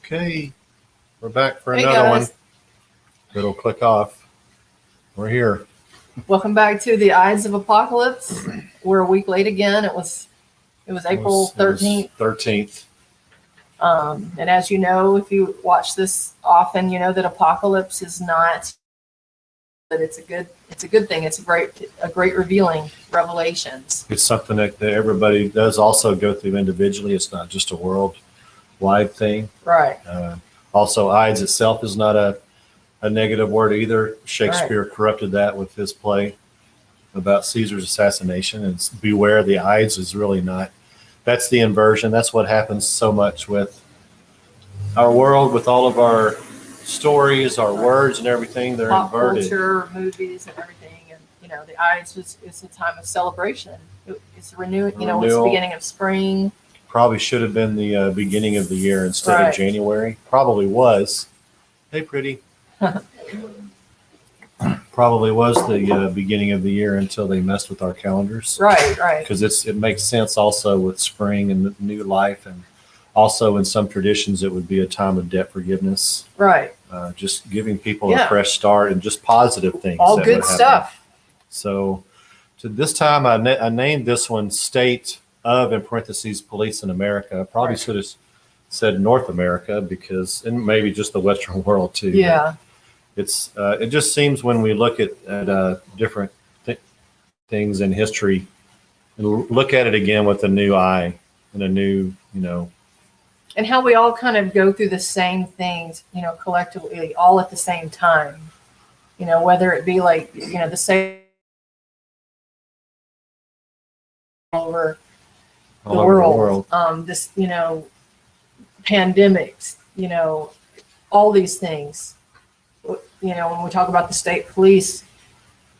Okay, we're back for another one. It'll click off. We're here. Welcome back to the Ides of Apocalypse. We're a week late again. It was April 13th. 13th. And as you know, if you watch this often, you know that apocalypse is not. But it's a good thing. It's a great revealing revelations. It's something that everybody does also go through individually. It's not just a worldwide thing. Right. Also, Ides itself is not a negative word either. Shakespeare corrupted that with his play about Caesar's assassination. And beware the Ides is really not. That's the inversion. That's what happens so much with our world, with all of our stories, our words and everything. They're Pop inverted. Culture, movies and everything. And, the Ides is a time of celebration. It's renewing, it's the beginning of spring. Probably should have been the beginning of the year instead of January. Probably was. Hey, pretty. Probably was the beginning of the year until they messed with our calendars. Right. Because it makes sense also with spring and new life, and also in some traditions it would be a time of debt forgiveness. Right. Just giving people a fresh start and just positive things. All good stuff. So, to this time I named this one State of, in parentheses, Police in America. I probably should have said North America and maybe just the Western world too. Yeah. It just seems when we look at different things in history and look at it again with a new eye and a new, and how we all kind of go through the same things, collectively, all at the same time, whether it be like, the same over the world, this, pandemics, all these things, when we talk about the state police,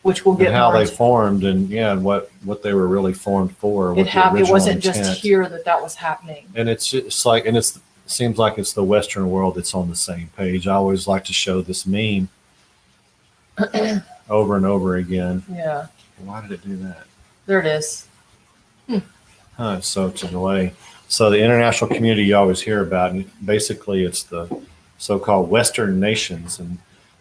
which we'll get and how they formed and what they were really formed for. It wasn't just here that was happening. And it's just like, and it seems like it's the Western world that's on the same page. I always like to show this meme over and over again. Yeah. Why did it do that? There it is. So to delay. So the international community you always hear about, and basically it's the so-called Western nations, and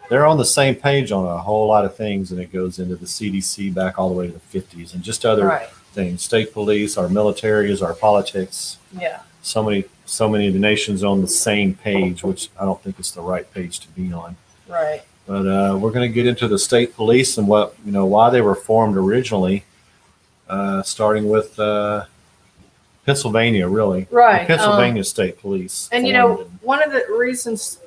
they're on the same page on a whole lot of things, and it goes into the CDC back all the way to the 50s and just other things. State police, our militaries, our politics. Yeah. So many of the nations on the same page, which I don't think is the right page to be on. Right. But we're going to get into the state police and why they were formed originally, starting with Pennsylvania, really. Right. The Pennsylvania State Police. And, one of the reasons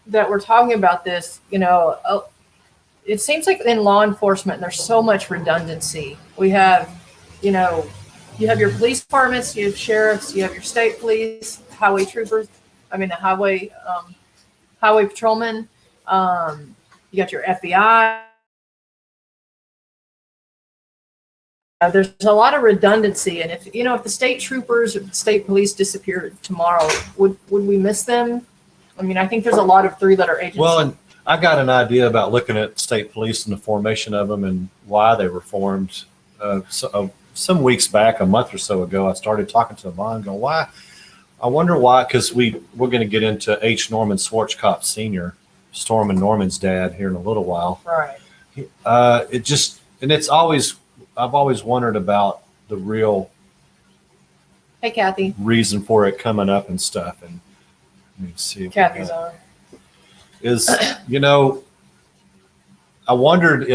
that we're talking about this, it seems like in law enforcement, there's so much redundancy. We have, you have your police departments, you have sheriffs, you have your state police, highway troopers, the highway patrolmen, you got your FBI. There's a lot of redundancy, and if the state troopers or the state police disappeared tomorrow, would we miss them? I think there's a lot of three-letter agencies. Well, and I got an idea about looking at state police and the formation of them and why they were formed. Some weeks back, a month or so ago, I started talking to Yvonne, going, why? I wonder why, because we're going to get into H. Norman Schwarzkopf Sr., Storm and Norman's dad, here in a little while. Right. I've always wondered about the real Hey, Kathy. reason for it coming up and stuff. And let me see. Kathy's on. I wondered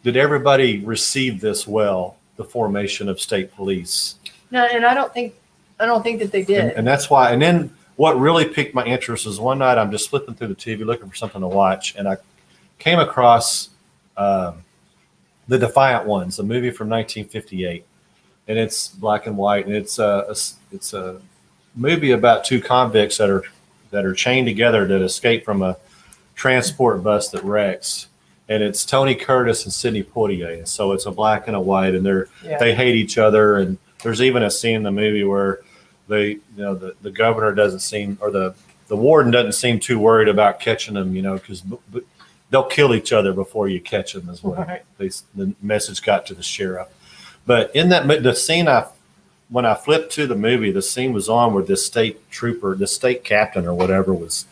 did everybody receive this well, the formation of state police? No, and I don't think that they did. And that's why. And then what really piqued my interest was one night I'm just flipping through the TV looking for something to watch, and I came across The Defiant Ones, a movie from 1958, and it's black and white, and it's a movie about two convicts that are chained together that escape from a transport bus that wrecks, and it's Tony Curtis and Sidney Poitier, and so it's a black and a white, and they hate each other, and there's even a scene in the movie where the governor doesn't seem, or the warden doesn't seem too worried about catching them, because they'll kill each other before you catch them, is what the message got to the sheriff. But in the scene, when I flipped to the movie, the scene was on where this state trooper, the state captain or whatever, was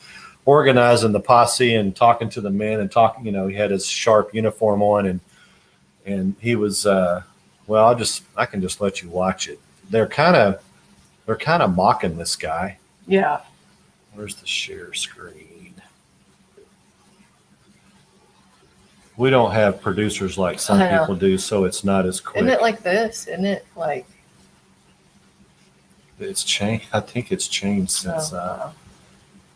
organizing the posse and talking to the men and talking. He had his sharp uniform on, and he was well, I can just let you watch it. They're kind of mocking this guy. Yeah. Where's the share screen? We don't have producers like some people do, so it's not as quick. Isn't it like this? Isn't it like? It's changed. I think it's changed since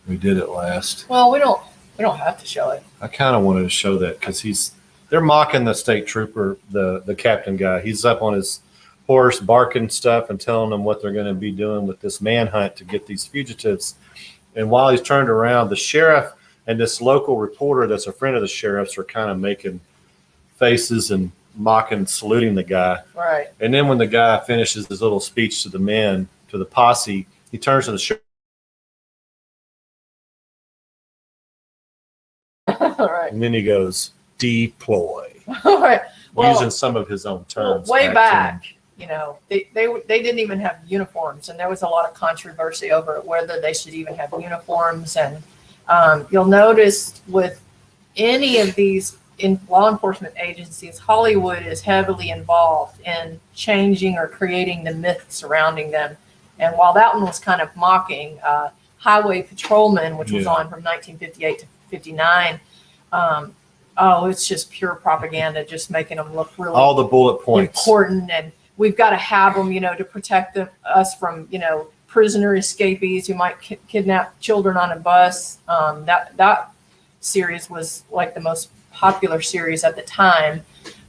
we did it last. Well, we don't have to show it. I kind of wanted to show that because they're mocking the state trooper, the captain guy. He's up on his horse barking stuff and telling them what they're going to be doing with this manhunt to get these fugitives. And while he's turned around, the sheriff and this local reporter that's a friend of the sheriff's are kind of making faces and mocking, saluting the guy. Right. And then when the guy finishes his little speech to the men, to the posse, he turns to the sheriff. All right. And then he goes, deploy. All right. Well, using some of his own terms. Way back, they didn't even have uniforms, and there was a lot of controversy over whether they should even have uniforms. And you'll notice with any of these in law enforcement agencies, Hollywood is heavily involved in changing or creating the myth surrounding them. And while that one was kind of mocking, Highway Patrolman, which was on from 1958 to 59, it's just pure propaganda, just making them look really all the bullet points important, and we've got to have them, to protect us from, prisoner escapees who might kidnap children on a bus. That series was like the most popular series at the time,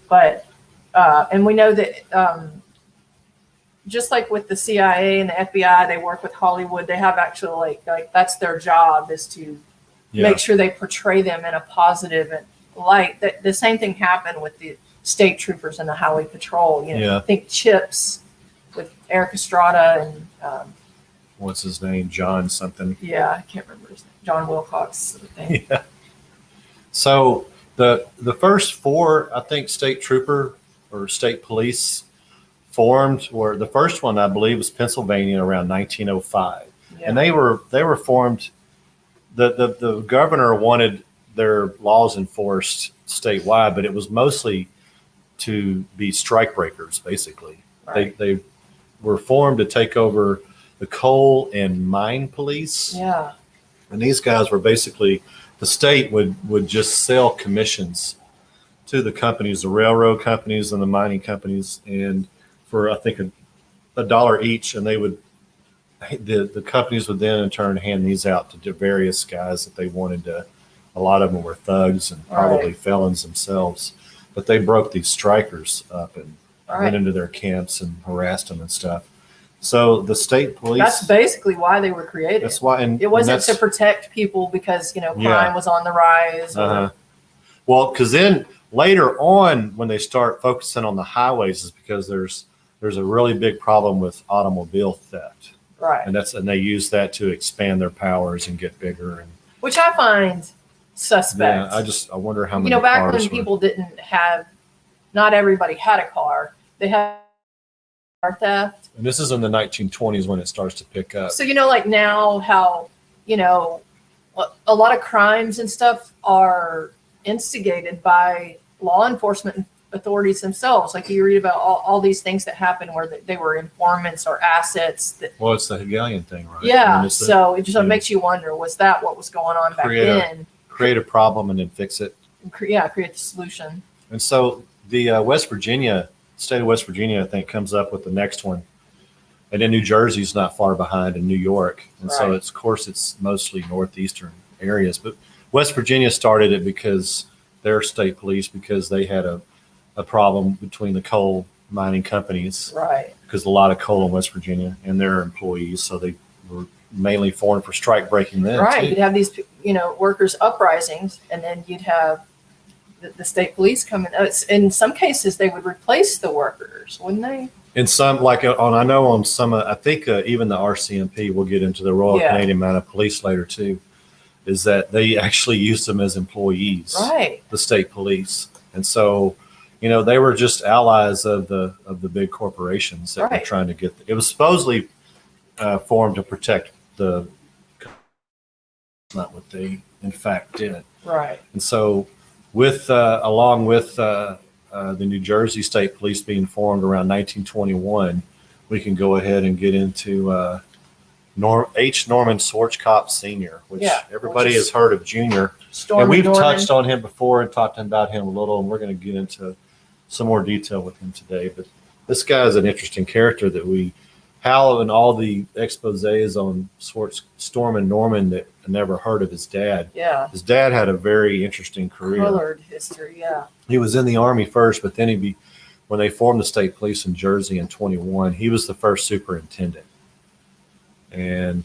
but and we know that just like with the CIA and the FBI, they work with Hollywood. They have actually like that's their job, is to make sure they portray them in a positive light. The same thing happened with the state troopers and the highway patrol. I think Chips with Eric Estrada and what's his name, John something. Yeah, I can't remember his name. John Wilcox. Yeah. So the first four, I think, state trooper or state police formed were, the first one I believe was Pennsylvania around 1905, and they were formed. The governor wanted their laws enforced statewide, but it was mostly to be strike breakers, basically. Right. They were formed to take over the coal and mine police. Yeah. And these guys were basically, the state would just sell commissions to the companies, the railroad companies and the mining companies, and for I think a dollar each, and the companies would then in turn hand these out to various guys that they wanted to. A lot of them were thugs and probably felons themselves, but they broke these strikers up and went into their camps and harassed them and stuff. So the state police. That's basically why they were created. That's why, and it wasn't to protect people because crime was on the rise. Well, because then later on, when they start focusing on the highways, is because there's a really big problem with automobile theft. Right. And they use that to expand their powers and get bigger, and which I find suspect. Yeah, I wonder how many. Back cars when people didn't have, not everybody had a car. They had car theft. And this is in the 1920s when it starts to pick up. So like now how a lot of crimes and stuff are instigated by law enforcement authorities themselves. Like you read about all these things that happen where they were informants or assets. Well, it's the Hegelian thing, right? Yeah. I mean, so it just makes you wonder, was that what was going on back then? Create a problem and then fix it. Create the solution. And so the state of West Virginia, I think, comes up with the next one. And then New Jersey's not far behind in New York. And so Right. it's, of course, it's mostly northeastern areas. But West Virginia started it because their state police, because they had a problem between the coal mining companies, Right. because a lot of coal in West Virginia and their employees. So they were mainly formed for strike breaking then. Right. Too. You'd have these, workers' uprisings, and then you'd have the state police come in. In some cases, they would replace the workers, wouldn't they? In some, like I know on some, I think even the RCMP, we'll get into the Royal Canadian Mounted Police later too, is that they actually used them as employees, Right. the state police. And so, they were just allies of the big corporations that were Right. trying to get, it was supposedly formed to protect the, not what they in fact did. Right. And so along with the New Jersey State Police being formed around 1921, we can go ahead and get into H. Norman Schwarzkopf Sr., which everybody has heard of Junior. Storm and we've Norman. touched on him before and talked about him a little, and we're going to get into some more detail with him today. But this guy is an interesting character that Hal and all the exposés on Storm and Norman that I never heard of his dad. Yeah. His dad had a very interesting career. Colored history. Yeah. He was in the Army first, but then when they formed the state police in Jersey in 21, he was the first superintendent. And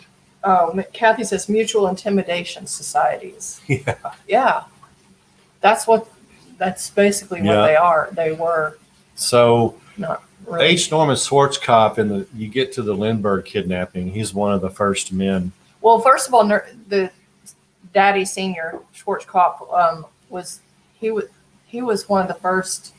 Kathy says mutual intimidation societies. yeah, Yeah. That's basically what they are. They were so not really. H. Norman Schwarzkopf, and you get to the Lindbergh kidnapping. He's one of the first men. Well, first of all, the Daddy Senior Schwarzkopf was one of the first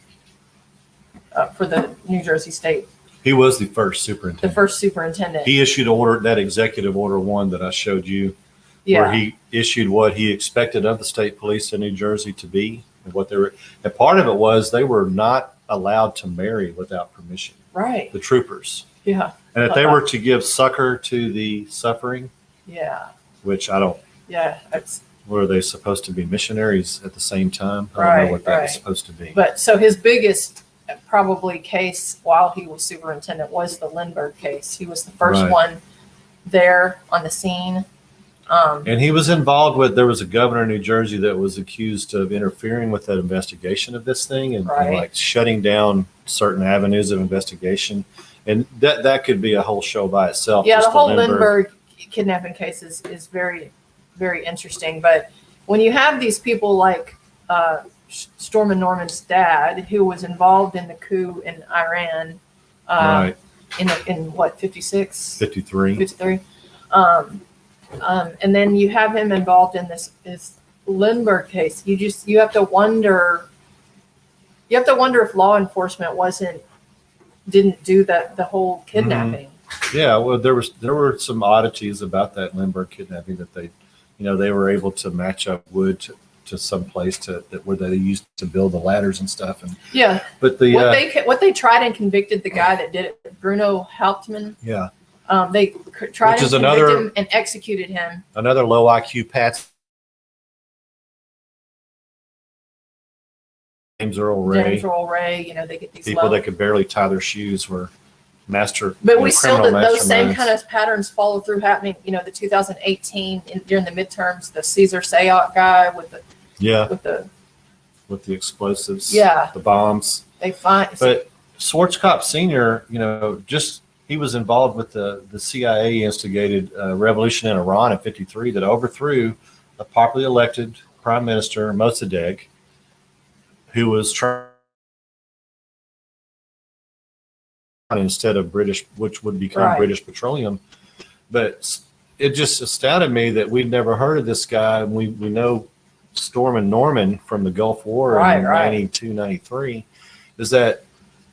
for the New Jersey State. He was the first superintendent. The first superintendent. He issued that executive order 1 that I showed you, Yeah. where he issued what he expected of the state police in New Jersey to be, and what they were. And part of it was they were not allowed to marry without permission. Right. The troopers. Yeah. And if they were to give succor to the suffering, Yeah. which I don't. Yeah. That's. Were they supposed to be missionaries at the same time? I don't know what that was supposed to be. But so his biggest probably case while he was superintendent was the Lindbergh case. He was the first one there on the scene. And he was involved there was a governor in New Jersey that was accused of interfering with that investigation of this thing and like shutting down certain avenues of investigation. And that could be a whole show by itself. Yeah, the whole Lindbergh kidnapping case is very, very interesting. But when you have these people like Storm and Norman's dad, who was involved in the coup in Iran in what, 56? 53. 53. And then you have him involved in this Lindbergh case. You have to wonder if law enforcement didn't do the whole kidnapping. Yeah, well, there were some oddities about that Lindbergh kidnapping that they were able to match up wood to some place where they used to build the ladders and stuff. And yeah, but what they tried and convicted the guy that did it, Bruno Hauptmann. Yeah, they tried and convict him and executed him. Another low IQ Pat. James Earl Ray. They get these people that could barely tie their shoes were master. But we still those same masterminds. kind of patterns follow through happening. The 2018 during the midterms, the Caesar Sayot guy with the explosives, the bombs. But Schwarzkopf Sr., he was involved with the CIA instigated revolution in Iran in '53 that overthrew a popularly elected prime minister, Mossadegh, who was trying instead of British, which would become British Petroleum. But it just astounded me that we'd never heard of this guy. And we know Storm and Norman from the Gulf War in 92, 93, is that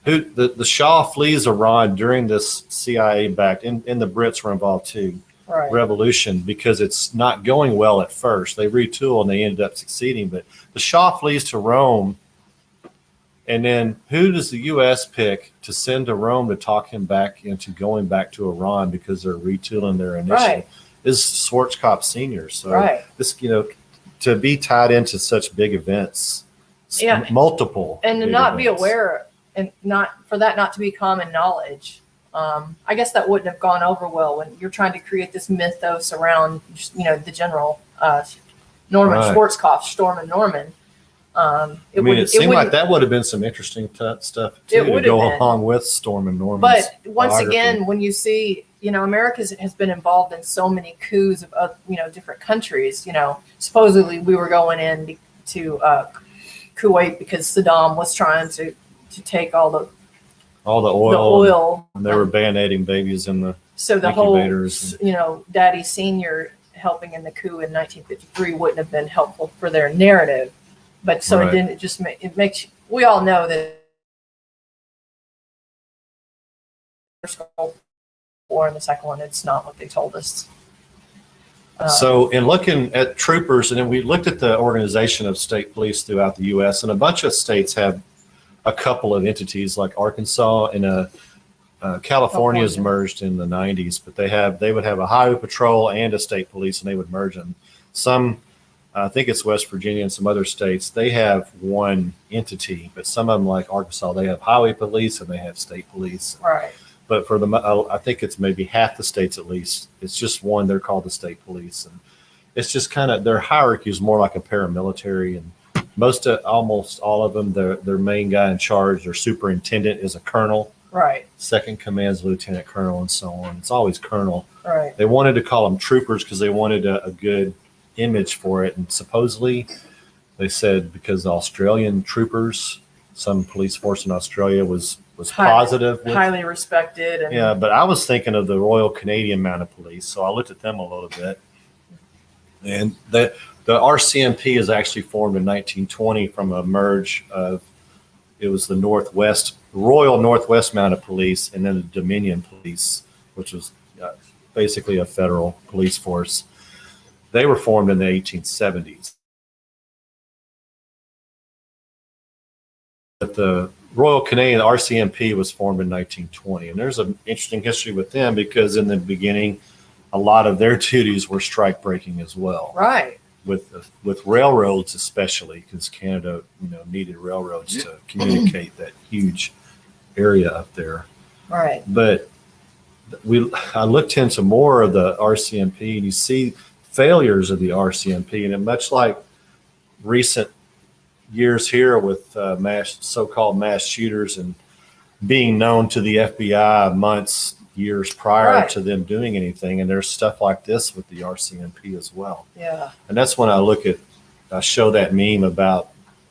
the Shah flees Iran during this CIA-backed, and the Brits were involved too, revolution, because it's not going well at first. They retool and they ended up succeeding. But the Shah flees to Rome. And then who does the U.S. pick to send to Rome to talk him back into going back to Iran because they're retooling their initiative? Is Schwarzkopf Sr. So this, to be tied into such big events, multiple, and to not be aware, and not to be common knowledge. I guess that wouldn't have gone over well when you're trying to create this mythos around, the general Norman Right. Schwarzkopf, Storm Norman. It seemed like that would have been some interesting stuff too to go along with Storm and Norman. But once again, when you see, America has been involved in so many coups of, different countries. Supposedly we were going in to Kuwait because Saddam was trying to take all the oil, and they were band-aiding babies in the incubators. Daddy Senior helping in the coup in 1953 wouldn't have been helpful for their narrative. But so Right. it didn't. It just it makes we all know that war and the second one, it's not what they told us. So in looking at troopers, and then we looked at the organization of state police throughout the U.S., and a bunch of states have a couple of entities, like Arkansas and California is merged in the 90s, but they would have a highway patrol and a state police, and they would merge them. Some, I think it's West Virginia and some other states, they have one entity, but some of them, like Arkansas, they have highway police and they have state police. Right. But for I think it's maybe half the states at least. It's just one. They're called the state police, and it's just kind of their hierarchy is more like a paramilitary. And almost all of them, their main guy in charge, their superintendent, is a colonel. Right. Second command is lieutenant colonel, and so on. It's always colonel. Right. They wanted to call them troopers because they wanted a good image for it, and supposedly they said because the Australian troopers, some police force in Australia was positive, highly respected. And yeah, but I was thinking of the Royal Canadian Mounted Police, so I looked at them a little bit. And the RCMP is actually formed in 1920 from a merge of, it was the Royal Northwest Mounted Police, and then the Dominion Police, which was basically a federal police force. They were formed in the 1870s. But the Royal Canadian, the RCMP, was formed in 1920. And there's an interesting history with them because in the beginning, a lot of their duties were strike breaking as well. Right. With railroads, especially because Canada, needed railroads to communicate that huge area up there. Right. But I looked into more of the RCMP, and you see failures of the RCMP, and much like recent years here with so-called mass shooters and being known to the FBI years prior to them doing anything. And there's stuff like this with the RCMP as well. Yeah. And that's when I show that meme about,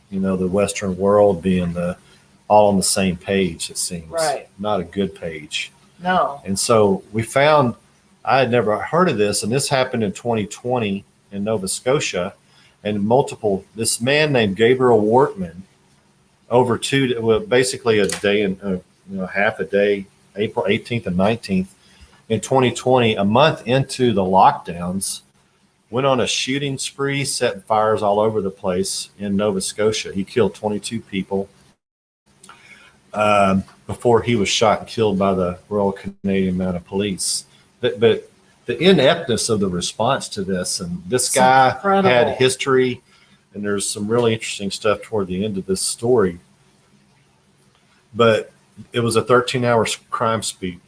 the Western world being all on the same page, it seems. Right. Not a good page. No. And so we found, I had never heard of this, and this happened in 2020 in Nova Scotia. And this man named Gabriel Wortman, basically a day and half a day, April 18th and 19th in 2020, a month into the lockdowns, went on a shooting spree, setting fires all over the place in Nova Scotia. He killed 22 people before he was shot and killed by the Royal Canadian Mounted Police. But the ineptness of the response to this, and this guy had history, and there's some really interesting stuff toward the end of this story. But it was a 13-hour crime spree,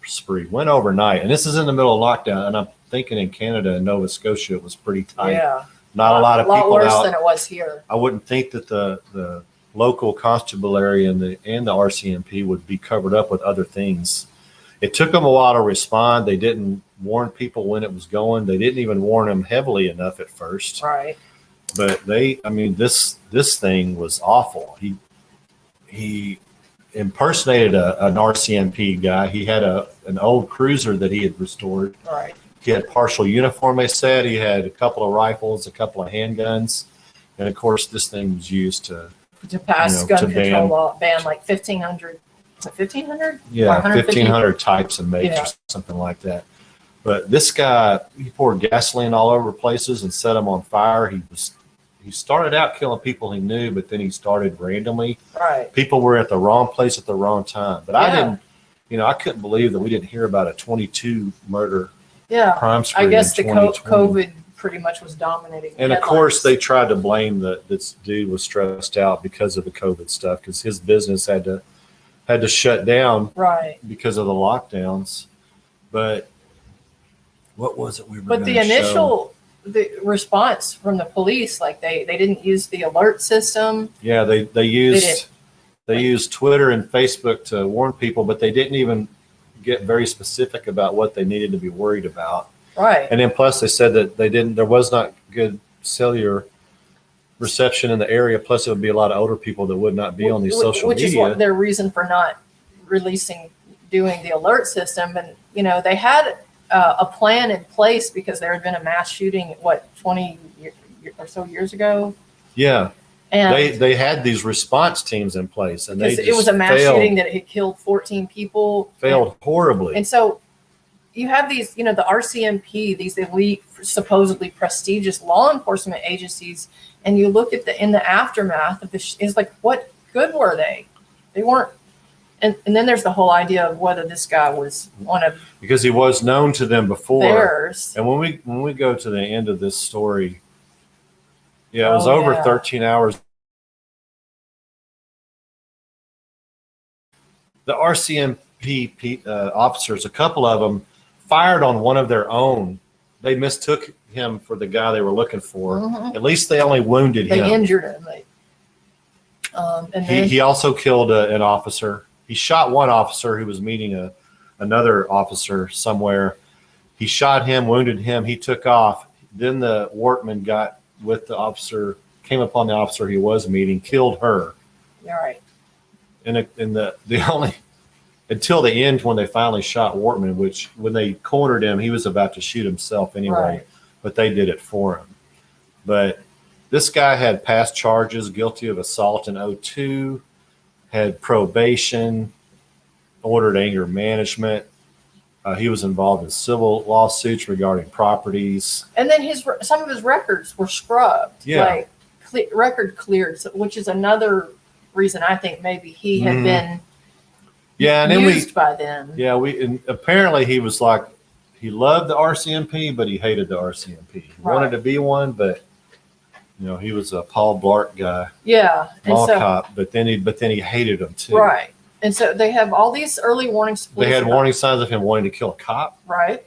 went overnight, and this is in the middle of lockdown. And I'm thinking in Canada and Nova Scotia it was pretty tight. Yeah, not a lot of people out. A lot worse than it was here. I wouldn't think that the local constabulary and the RCMP would be covered up with other things. It took them a while to respond. They didn't warn people when it was going. They didn't even warn them heavily enough at first. Right. But this thing was awful. He impersonated an RCMP guy. He had an old cruiser that he had restored. Right. He had partial uniform, they said. He had a couple of rifles, a couple of handguns. And of course, this thing was used to pass gun control law, ban like 1,500. Is it 1,500? Yeah, 1,500 types and makes or something like that. But this guy, he poured gasoline all over places and set them on fire. He started out killing people he knew, but then he started randomly. Right. People were at the wrong place at the wrong time. But I couldn't believe that we didn't hear about a 22 murder crime spree. I guess the COVID pretty much was dominating. And of course, they tried to blame this dude was stressed out because of the COVID stuff, because his business had to had to shut down Right. because of the lockdowns. But what was it we were But the initial the response from the police, like they didn't use the alert system. Yeah, they didn't. used Twitter and Facebook to warn people, but they didn't even get very specific about what they needed to be worried about. Right. And then plus they said that there was not good cellular reception in the area. Plus it would be a lot of older people that would not be on these social which media. is what their reason for not doing the alert system. And, they had a plan in place because there had been a mass shooting, 20 or so years ago. Yeah. And they had these response teams in place, and it was a mass shooting that had killed 14 people. Failed horribly. And so you have these, the RCMP, these elite, supposedly prestigious law enforcement agencies, and you look at in the aftermath of this, it's like, what good were they? They weren't. And then there's the whole idea of whether this guy was one of because he was known to them before. theirs. And when we go to the end of this story, it was over 13 hours. The RCMP officers, a couple of them, fired on one of their own. They mistook him for the guy they were looking for. Mhm. At least they only wounded him. They injured him. And then He also killed an officer. He shot one officer who was meeting another officer somewhere. He shot him, wounded him. He took off. Then the workman got with the officer, came upon the officer he was meeting, killed her. all right. And the only until the end when they finally shot Wortman, which when they cornered him, he was about to shoot himself anyway, Right. but they did it for him. But this guy had past charges, guilty of assault in 2002, had probation, ordered anger management. He was involved in civil lawsuits regarding properties. And then some of his records were scrubbed, Yeah. record cleared, which is another reason I think maybe he had been and then used by them. Yeah, and apparently he was like, he loved the RCMP, but he hated the RCMP. He wanted to be one, but he was a Paul Blart guy, Yeah, mall cop, but then he hated him too. Right. And so they have all these early warnings. They had warning signs of him wanting to kill a cop. Right.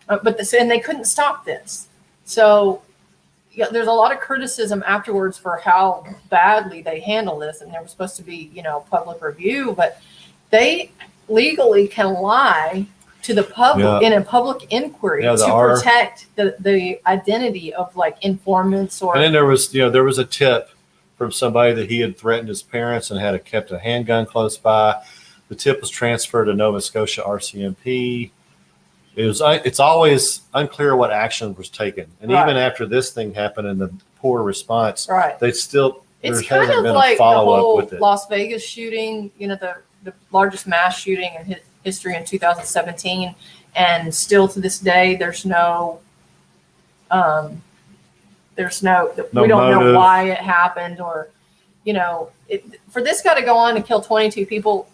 And they couldn't stop this. So there's a lot of criticism afterwards for how badly they handle this. And there was supposed to be, public review, but they legally can lie to the public in a public inquiry to protect the identity of informants or. And then there was a tip from somebody that he had threatened his parents and had kept a handgun close by. The tip was transferred to Nova Scotia RCMP. It's always unclear what action was taken, and even after this thing happened and the poor response, they still it's there kind hasn't of been like a follow the whole up with it. Las Vegas shooting, the largest mass shooting in history in 2017, and still to this day there's no we don't know why it happened, or for this guy to go on and kill 22 people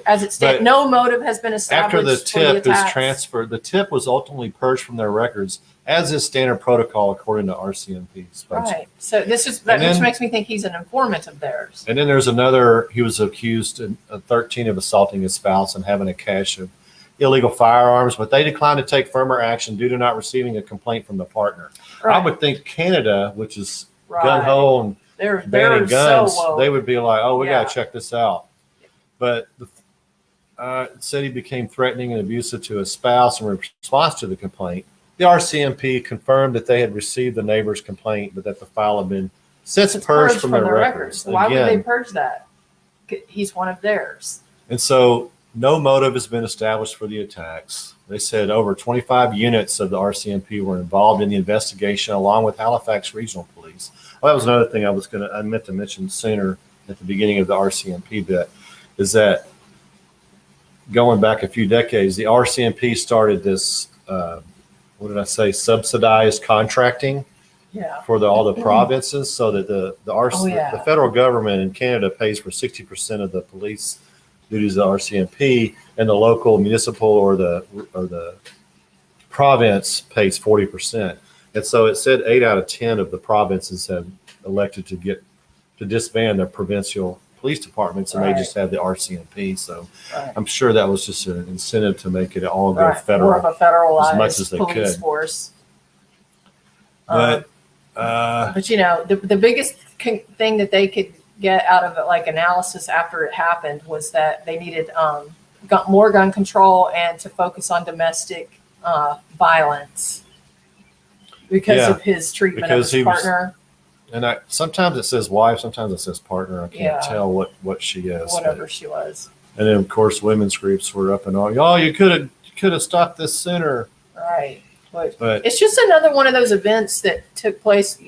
as it stands, no motive has been established. After the tip is transferred, the tip was ultimately purged from their records, as is standard protocol according to RCMP. Right. So which makes me think he's an informant of theirs. And then there's he was accused in 13 of assaulting his spouse and having a cache of illegal firearms, but they declined to take firmer action due to not receiving a complaint from the partner. Right. I would think Canada, which is gun-ho and banning guns, they would be like, oh, we got to check this out. But it said he became threatening and abusive to his spouse in response to the complaint. The RCMP confirmed that they had received the neighbor's complaint, but that the file had been since purged from their records. Why would they purge that? He's one of theirs. And so no motive has been established for the attacks. They said over 25 units of the RCMP were involved in the investigation, along with Halifax Regional Police. Well, that was another thing I meant to mention sooner at the beginning of the RCMP bit, is that going back a few decades, the RCMP started this, subsidized contracting for all the provinces, so that the federal government in Canada pays for 60% of the police duties of the RCMP, and the local municipal or the province pays 40%. And so it said 8 out of 10 of the provinces have elected to disband their provincial police departments, and Right. they just have the RCMP. So Right. I'm sure that was just an incentive to make it all go Right. federal. More of a federalized as much as they police could. force. But But you know, the biggest thing that they could get out of it, like analysis after it happened, was that they needed more gun control and to focus on domestic violence because Yeah, of his treatment of because his he was- partner. and sometimes it says wife, sometimes it says partner. I can't Yeah. tell what she is. Whatever but- she was. And then of course women's groups were up and all. Oh, you could have stopped this sooner. Right. But It's just another one of those events that took place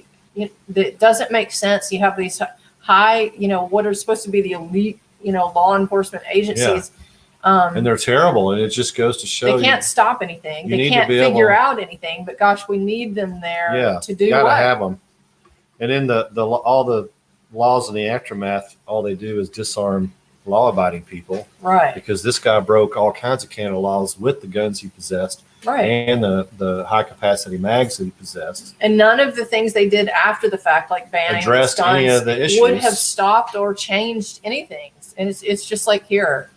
that doesn't make sense. You have these high, what are supposed to be the elite, law enforcement agencies. and they're terrible, and it just goes to show They can't stop anything. you They need to can't be figure able- out anything. But gosh, we need them there to do gotta what? have them. And in the all the laws in the aftermath, all they do is disarm law-abiding people, Right. because this guy broke all kinds of Canada laws with the guns he possessed Right. and the high-capacity mags that he possessed. And none of the things they did after the fact, like banning Addressed guns, any of the issues. would have stopped or changed anything. And it's just like here.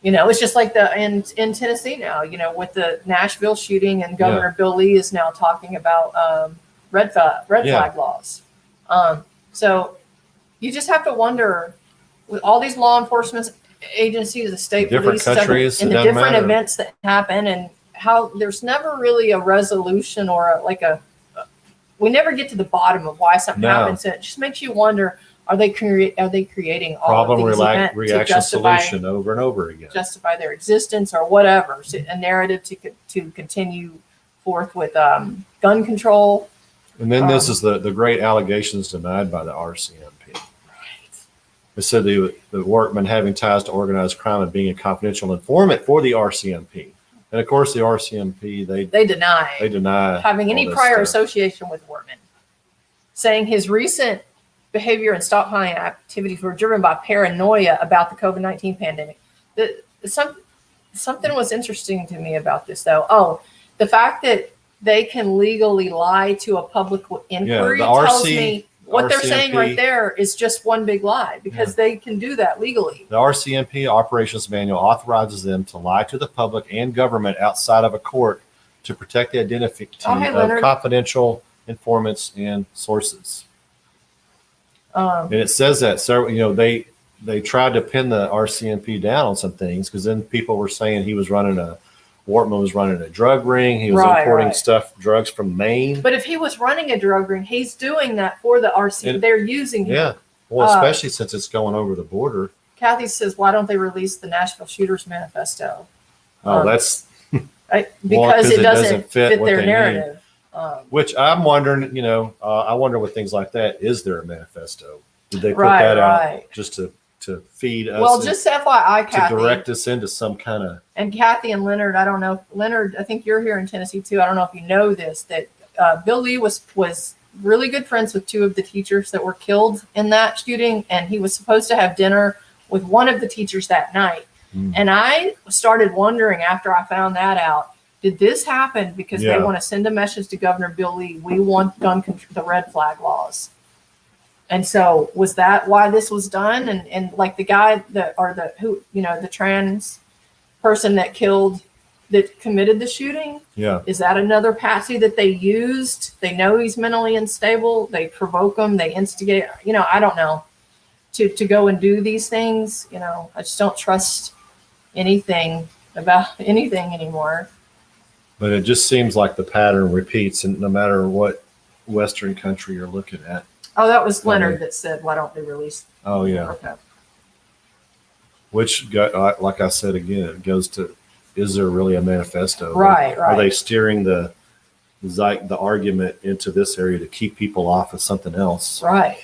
It's just like in Tennessee now, with the Nashville shooting, and Governor Bill Lee is now talking about red flag laws. So you just have to wonder, with all these law enforcement agencies, the state Different police, countries, and it the doesn't different matter. events that happen, and how there's never really a resolution or we never get to the bottom of why something No. happens. And it just makes you wonder: Are they creating all Problem of these events to reaction solution over and over again. justify their existence or whatever? So a narrative to continue forth with gun control. And then this is the great allegations denied by the RCMP. It said the workman having ties to organized crime and being a confidential informant for the RCMP. And of course, the RCMP, they deny having any all this prior stuff. association with Wortman, saying his recent behavior and stockpiling activities were driven by paranoia about the COVID-19 pandemic. Something was interesting to me about this, though. Oh, the fact that they can legally lie to a public inquiry tells me what they're saying RCMP right there is just one big lie, because they can do that legally. The RCMP operations manual authorizes them to lie to the public and government outside of a court to protect the identity of Leonard. confidential informants and sources. Um, And it says that, so, they tried to pin the RCMP down on some things, because then people were saying Wortman was running a drug ring. He was importing drugs from Maine. but if he was running a drug ring, he's doing that for the RC. And- They're using him. Yeah. Well, especially since it's going over the border. Kathy says, why don't they release the Nashville Shooters Manifesto? Oh, that's Because it doesn't fit what their they narrative. which I'm wondering, I wonder with things like that, is there a manifesto? Did they put Right, that out right. just to feed us? Well, and just FYI, to Kathy, direct us into some kind of, and Kathy and Leonard, I don't know. Leonard, I think you're here in Tennessee too. I don't know if you know this, that Bill Lee was really good friends with two of the teachers that were killed in that shooting, and he was supposed to have dinner with one of the teachers that night. And I started wondering after I found that out, did this happen because they want to send a message to Governor Bill Lee? We want the red flag laws. And so was that why this was done? And like the guy the trans person that committed the shooting, is that another patsy that they used? They know he's mentally unstable. They provoke him. They instigate, I don't know, to go and do these things. I just don't trust anything about anything anymore. but it just seems like the pattern repeats, and no matter what Western country you're looking at. Oh, that was Leonard that said, why don't they release? Oh, yeah. Okay. Which, like I said again, it goes to, is there really a manifesto? Right. Are they steering the argument into this area to keep people off of something else? Right.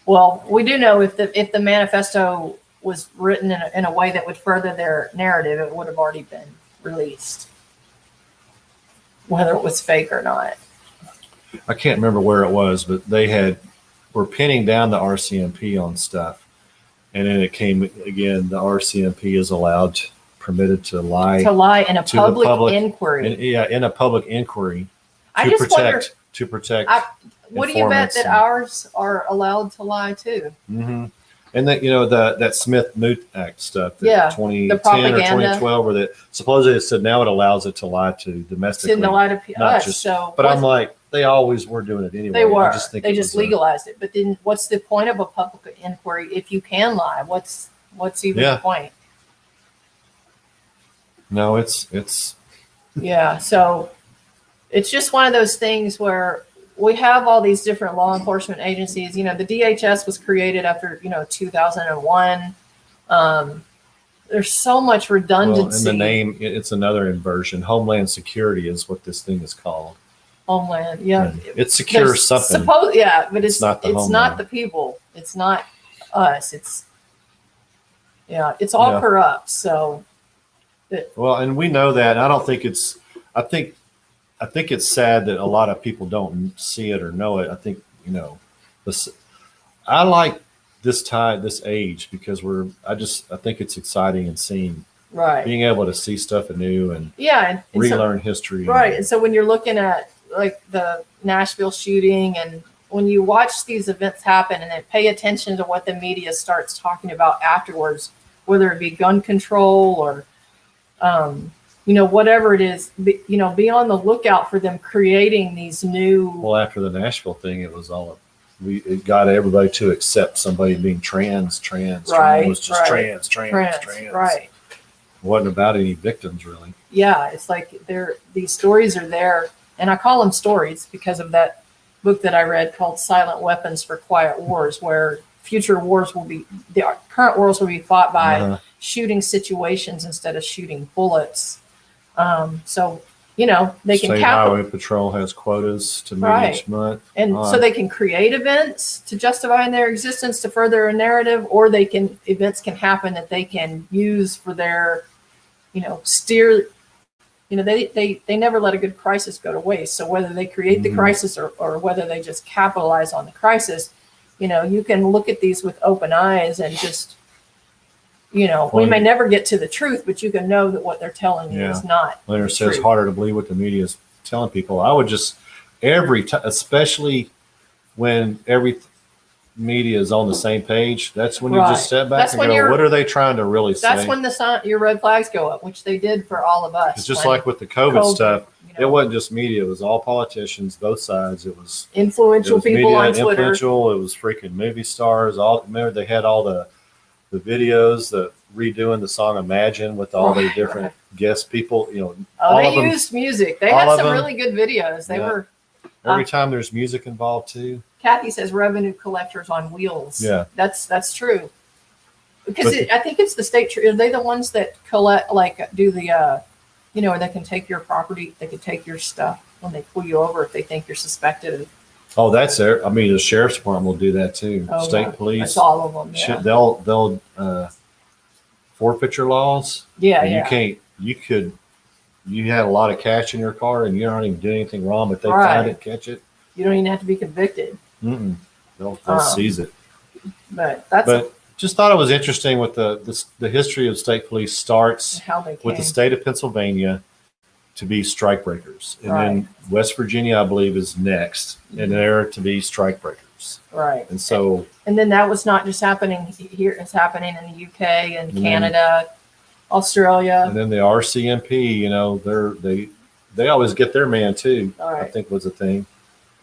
Well, we do know if the manifesto was written in a way that would further their narrative, it would have already been released, whether it was fake or not. I can't remember where it was, but were pinning down the RCMP on stuff. And then it came again, the RCMP is permitted to lie In a public inquiry. in a public inquiry I to just wonder, protect what do you bet informants that ours are allowed to lie too? Mm-hmm. And that, you know, that Smith-Moot Act stuff, that Yeah, 2010 or propaganda. 2012, where that supposedly it said now it allows it to lie to domestically. To lie to not us. just- So, But I'm like, they always were doing it anyway. they were. I just think They it just was legalized it. But then, what's the point of a public inquiry if you can lie? What's even Yeah. the point? No, it's Yeah. So it's just one of those things where we have all these different law enforcement agencies. You know, the DHS was created after 2001. There's so much redundancy. well, in the name, it's another inversion. Homeland Security is what this thing is called. Homeland, yeah. And it secures something. But it's not the it's homeland. not the people. It's not us. It's all corrupt. So, Well, and we know that. I don't think it's. I think it's sad that a lot of people don't see it or know it. I think I like this age because I think it's exciting and seeing right. being able to see stuff anew and And relearn history. Right. And so when you're looking at like the Nashville shooting, and when you watch these events happen and then pay attention to what the media starts talking about afterwards, whether it be gun control or, whatever it is, be on the lookout for them creating these new. Well, after the Nashville thing, it was it got everybody to accept somebody being trans. Right, It was just right. trans. Right. It wasn't about any victims really. Yeah. It's like these stories are there, and I call them stories because of that book that I read called Silent Weapons for Quiet Wars, where future wars the current wars will be fought by shooting situations instead of shooting bullets. So, they can State Highway Patrol has quotas to meet each month. And so they can create events to justify their existence to further a narrative, or events can happen that they can use for their, steer. They never let a good crisis go to waste. So whether they create the crisis or whether they just capitalize on the crisis, you can look at these with open eyes and just, we may never get to the truth, but you can know that what they're telling you is not. Leonard says harder to believe what the media is telling people. I would just every time, especially when every media is on the same page, that's when you just step back and go, what are they trying to really say? That's when your red flags go up, which they did for all of us. It's just like with the COVID stuff. It wasn't just media. It was all politicians, both sides. It was influential people on Twitter. Influential. It was freaking movie stars. Remember they had all the videos, the redoing the song Imagine with all the different guest people, they used music. They had some really good videos. They were every time there's music involved too. Kathy says revenue collectors on wheels. Yeah. That's true. Because I think it's the state. Are they the ones that collect, do the, where they can take your property, they can take your stuff when they pull you over if they think you're suspected. Oh, that's there. I mean, the sheriff's department will do that too. Oh, State police. That's all of them. Yeah. They'll forfeiture laws. Yeah. You had a lot of cash in your car and you're not even doing anything wrong, but they find it, catch it. You don't even have to be convicted. They'll seize it. But just thought it was interesting with the history of state police starts with the state of Pennsylvania to be strikebreakers. And then West Virginia, I believe, is next, and they're to be strikebreakers. Right. And so. And then that was not just happening here, it's happening in the UK and Canada, Australia. And then the RCMP, they always get their man too, I think was a thing.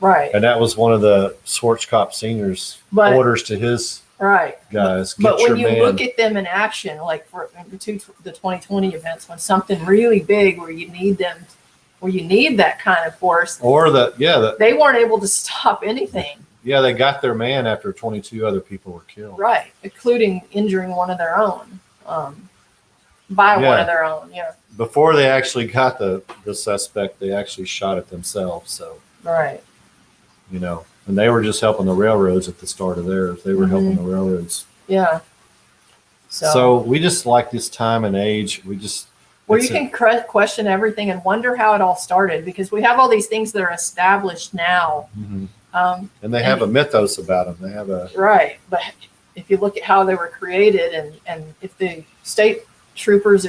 Right. And that was one of the Schwarzkopf Senior's orders to his guys. But when you look at them in action, like for the 2020 events, when something really big where you need that kind of force, they weren't able to stop anything. Yeah, they got their man after 22 other people were killed. Right, including injuring one of their own, one of their own. Yeah. Before they actually got the suspect, they actually shot it themselves. So. Right. And they were just helping the railroads at the start of theirs. They were helping the railroads. Yeah. So we just like this time and age. Where you can question everything and wonder how it all started, because we have all these things that are established now. And they have a mythos about them. They have right. But if you look at how they were created, and if the state troopers,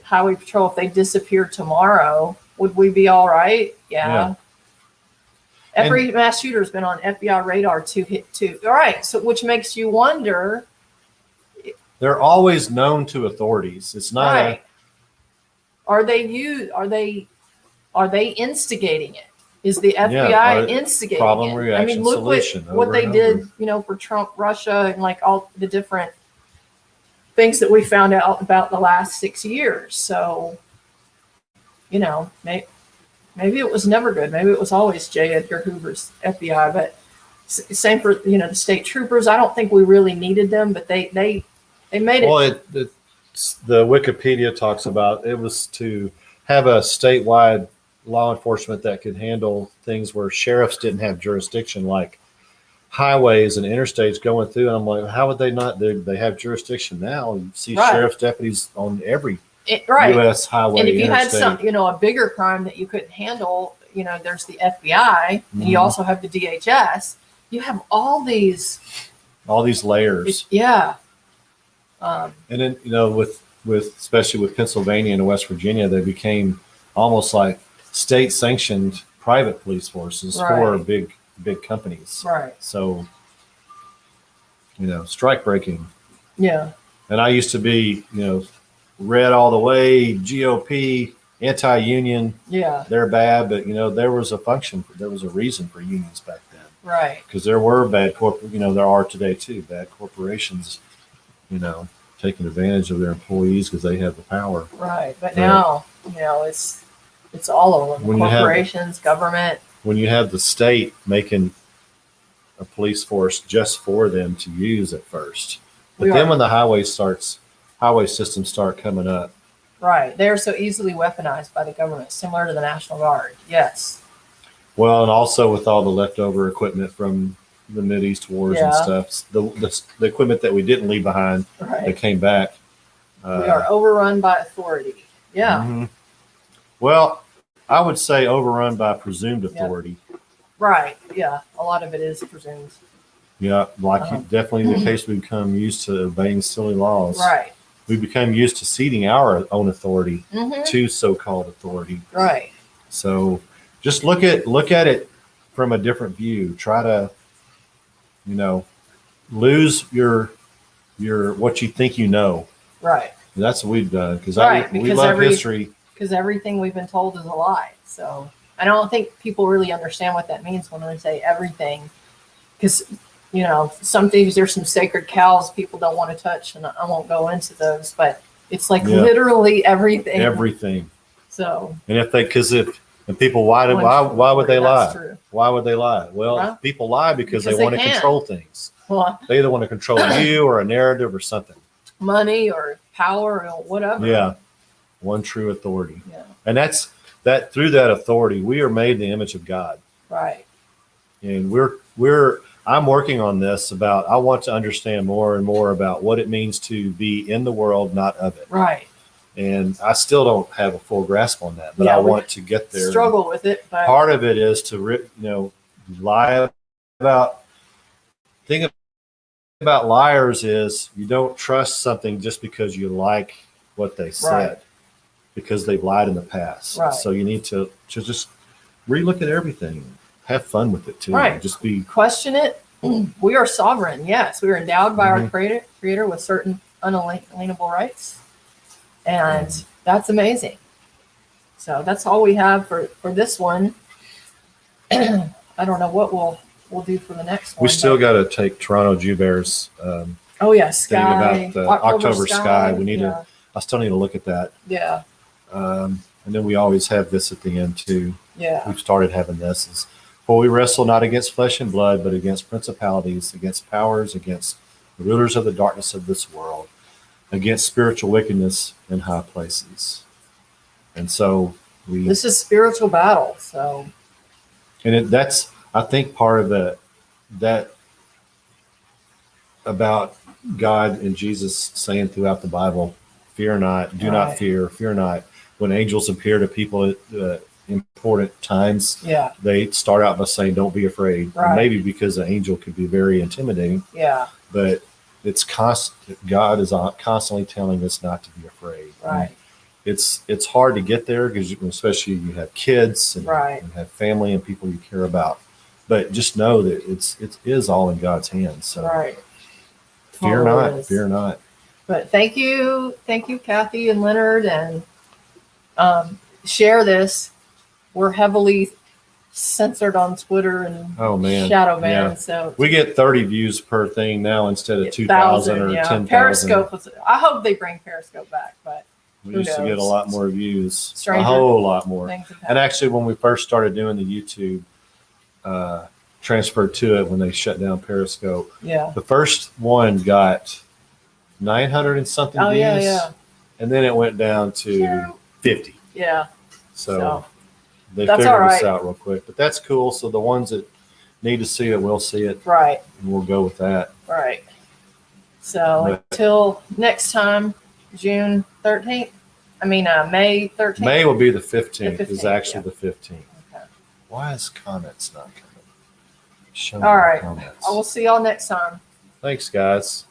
highway patrol, if they disappear tomorrow, would we be all right? Yeah. Every mass shooter has been on FBI radar to hit too. All right, so which makes you wonder. They're always known to authorities. It's not Right. Are they instigating it? Is the FBI instigating problem, it? reaction, I mean, look solution, what over they and did, over. you know, for Trump, Russia, and like all the different things that we found out about the last 6 years. So, you know, maybe it was never good. Maybe it was always J. Edgar Hoover's FBI. But same for, you know, the state troopers. I don't think we really needed them, but they made it. Well, the Wikipedia talks about it was to have a statewide law enforcement that could handle things where sheriffs didn't have jurisdiction, like highways and interstates going through. And I'm like, how would they not? They have jurisdiction now. You see Right. sheriff's deputies on every Right. U.S. highway. And if you had interstate. some, you know, a bigger crime that you couldn't handle, you know, there's the FBI, and you Mhm. also have the DHS. You have all these layers. Yeah. And then, you know, with especially with Pennsylvania and West Virginia, they became almost like state sanctioned private police forces for Right. big companies. Right. So, you know, strike breaking. Yeah. And I used to be, you know, red all the way, GOP, anti-union. Yeah. They're bad, but you know, there was a reason for unions back then. Right. Because there were bad you know, there are today too, bad corporations, you know, taking advantage of their employees because they have the power. Right. But now, you know, it's all over When you have- corporations, government. When you have the state making a police force just for them to use at first, but then when the highway systems start coming up. Right. They're so easily weaponized by the government, similar to the National Guard. Yes. Well, and also with all the leftover equipment from the Mideast wars and Yeah. stuff, the equipment that we didn't leave behind that Right. came back. We are overrun by authority. Yeah. Mhm. Well, I would say overrun by presumed authority. Right. Yeah. A lot of it is presumed. Yeah, like Uh-huh. definitely the case we become used to obeying silly laws. Right. We become used to ceding our own authority Mm-hmm. to so-called authority. Right. So just look at it from a different view. Try to, you know, lose your what you think you know. Right. And that's what we've done because Right, we because love history. Because everything we've been told is a lie. So I don't think people really understand what that means when they say everything. Because, you know, some things, there's some sacred cows people don't want to touch, and I won't go into those, but it's like Yeah. literally everything. Everything. So And people, why would they lie? That's true. Why would they lie? Well, Huh? people lie because they Because they want to can. control things. Well, They either want to control you or a narrative or something. money or power or whatever. Yeah. One true authority. Yeah. And that's that through that authority, we are made in the image of God. Right. And I'm working on this I want to understand more and more about what it means to be in the world, not of it. Right. And I still don't have a full grasp on that, but Yeah, I we want to get there. Struggle with it, but Part of it is to, lie about, thing about liars is you don't trust something just because you like what they said, Right. because they've lied in the past. Right. So you need to just relook at everything, have fun with it too. Right. Just be, question it. We are sovereign. Yes, we are endowed by our Mhm. creator with certain unalienable rights, and that's amazing. So that's all we have for this one. I don't know what we'll do for the next one. we still but- got to take Toronto Jew Bears Oh yeah, thing sky. about the October sky. We need yeah. I still need to look at that. Yeah, And then we always have this at the end too. yeah, We've started having this is, for we wrestle not against flesh and blood, but against principalities, against powers, against the rulers of the darkness of this world, against spiritual wickedness in high places. And so this is spiritual battle. So that's, I think part of that about God and Jesus saying throughout the Bible, fear not, do not Right. fear not. When angels appear to people at important times, yeah, they start out by saying, don't be afraid. Right. Maybe because an angel could be very intimidating, yeah, but it's God is constantly telling us not to be afraid. right, It's hard to get there because especially you have kids and Right. you have family and people you care about. but just know that it is all in God's hands. So Right. fear Totally not, is. fear not. But thank you, Kathy and Leonard, and share this. We're heavily censored on Twitter and Oh man, shadow banned, yeah. so We get 30 views per thing now instead of 2,000 or 10,000. Periscope was. I hope they bring Periscope back, but We who used to get a knows? lot more views, Stranger a whole lot more. things have And happened. actually, when we first started doing the YouTube, transferred to it when they shut down Periscope, Yeah. the first one got 900 and something Oh views, yeah. and then it went down to 50. Yeah. So they That's figured all right. this out real quick, but that's cool. So the ones that need to see it will see it, Right. and we'll go with that. Right. So But- until next time, June 13th. I mean, May 13th. May will be the 15th. The 15th, Is actually yeah. the 15th. Okay. Why is comments not coming? Show me All right. comments. I will see y'all next time. Thanks, guys.